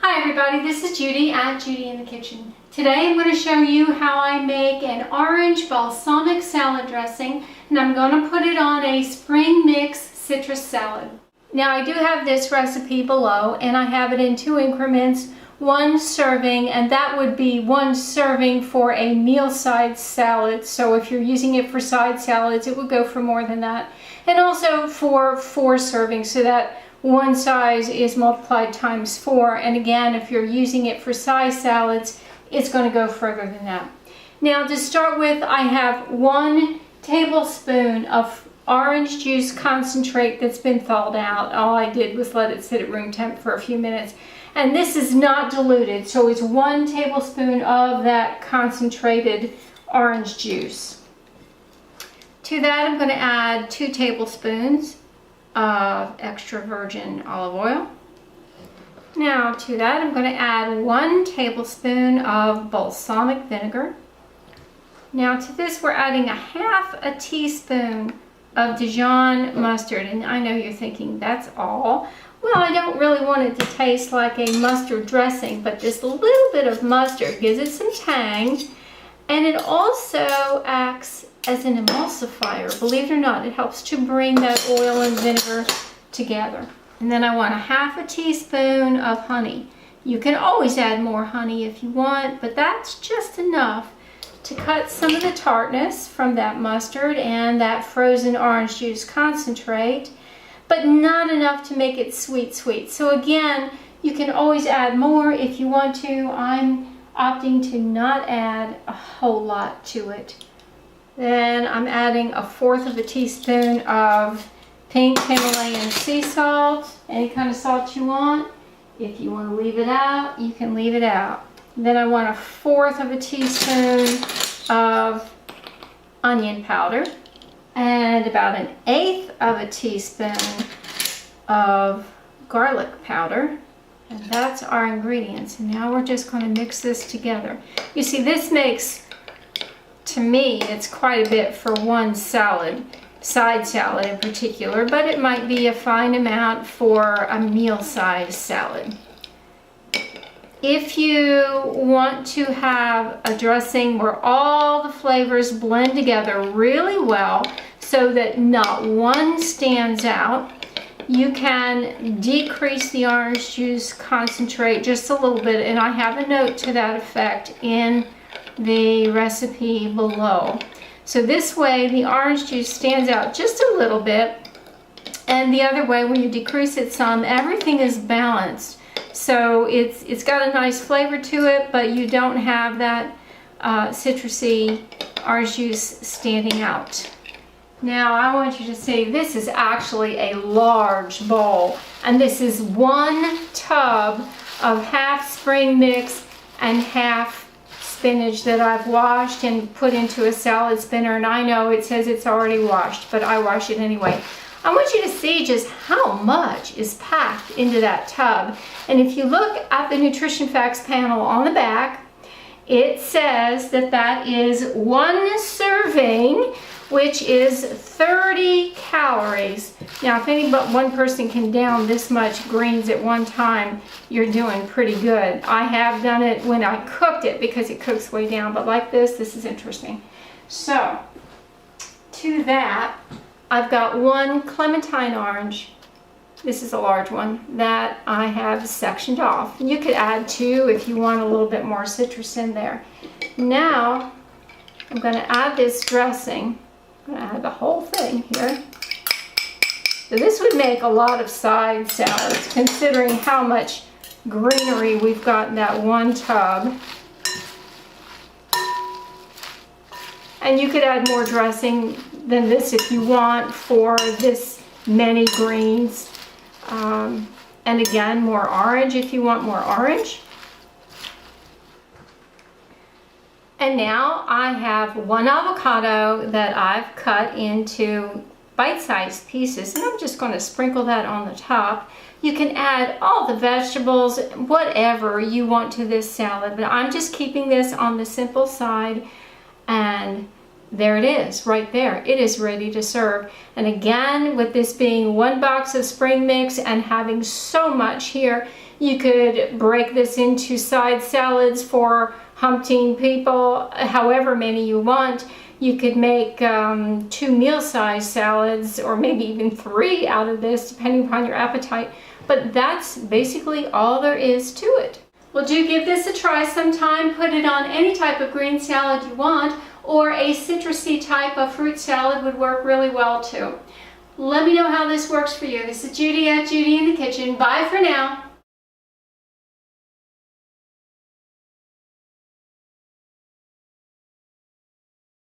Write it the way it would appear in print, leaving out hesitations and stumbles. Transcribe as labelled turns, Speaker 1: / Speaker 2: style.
Speaker 1: Hi everybody, this is Judy at Judy in the Kitchen. Today I'm going to show you how I make an orange balsamic salad dressing, and I'm going to put it on a spring mix citrus salad. Now I do have this recipe below, and I have it in 2 increments, 1 serving, and that would be 1 serving for a meal side salad. So if you're using it for side salads, it would go for more than that. And also for 4 servings, so that one size is multiplied times 4, and again, if you're using it for side salads, it's going to go further than that. Now to start with, I have 1 tablespoon of orange juice concentrate that's been thawed out. All I did was let it sit at room temp for a few minutes, and this is not diluted, so it's 1 tablespoon of that concentrated orange juice. To that I'm going to add 2 tablespoons of extra virgin olive oil. Now to that I'm going to add 1 tablespoon of balsamic vinegar. Now to this we're adding 1/2 teaspoon of Dijon mustard, and I know you're thinking that's all. Well, I don't really want it to taste like a mustard dressing, but this little bit of mustard gives it some tang, and it also acts as an emulsifier. Believe it or not, it helps to bring that oil and vinegar together. And then I want 1/2 teaspoon of honey. You can always add more honey if you want, but that's just enough to cut some of the tartness from that mustard and that frozen orange juice concentrate, but not enough to make it sweet. So again, you can always add more if you want to. I'm opting to not add a whole lot to it. Then I'm adding 1/4 teaspoon of pink Himalayan sea salt, any kind of salt you want. If you want to leave it out, you can leave it out. Then I want 1/4 teaspoon of onion powder and about 1/8 teaspoon of garlic powder. And that's our ingredients. And now we're just going to mix this together. You see, this makes, to me, it's quite a bit for one salad, side salad in particular, but it might be a fine amount for a meal-sized salad. If you want to have a dressing where all the flavors blend together really well so that not one stands out, you can decrease the orange juice concentrate just a little bit, and I have a note to that effect in the recipe below. So this way the orange juice stands out just a little bit, and the other way, when you decrease it some, everything is balanced. So it's got a nice flavor to it, but you don't have that citrusy orange juice standing out. Now I want you to see, this is actually a large bowl, and this is 1 tub of 1/2 spring mix and 1/2 spinach that I've washed and put into a salad spinner. And I know it says it's already washed, but I wash it anyway. I want you to see just how much is packed into that tub. And if you look at the nutrition facts panel on the back, it says that that is 1 serving, which is 30 calories. Now, if any but one person can down this much greens at one time, you're doing pretty good. I have done it when I cooked it because it cooks way down, but like this is interesting. So, to that, I've got 1 clementine orange. This is a large one that I have sectioned off. You could add 2 if you want a little bit more citrus in there. Now, I'm going to add this dressing. I'm going to add the whole thing here. So this would make a lot of side salads, considering how much greenery we've got in that 1 tub. And you could add more dressing than this if you want for this many greens. And again, more orange if you want more orange. And now I have 1 avocado that I've cut into bite-sized pieces, and I'm just going to sprinkle that on the top. You can add all the vegetables, whatever you want to this salad, but I'm just keeping this on the simple side, and there it is, right there. It is ready to serve. And again, with this being 1 box of spring mix and having so much here, you could break this into side salads for umpteen people, however many you want. You could make 2 meal-sized salads, or maybe even 3 out of this, depending upon your appetite. But that's basically all there is to it. Well, do give this a try sometime. Put it on any type of green salad you want, or a citrusy type of fruit salad would work really well too. Let me know how this works for you. This is Judi at Judi in the Kitchen. Bye for now.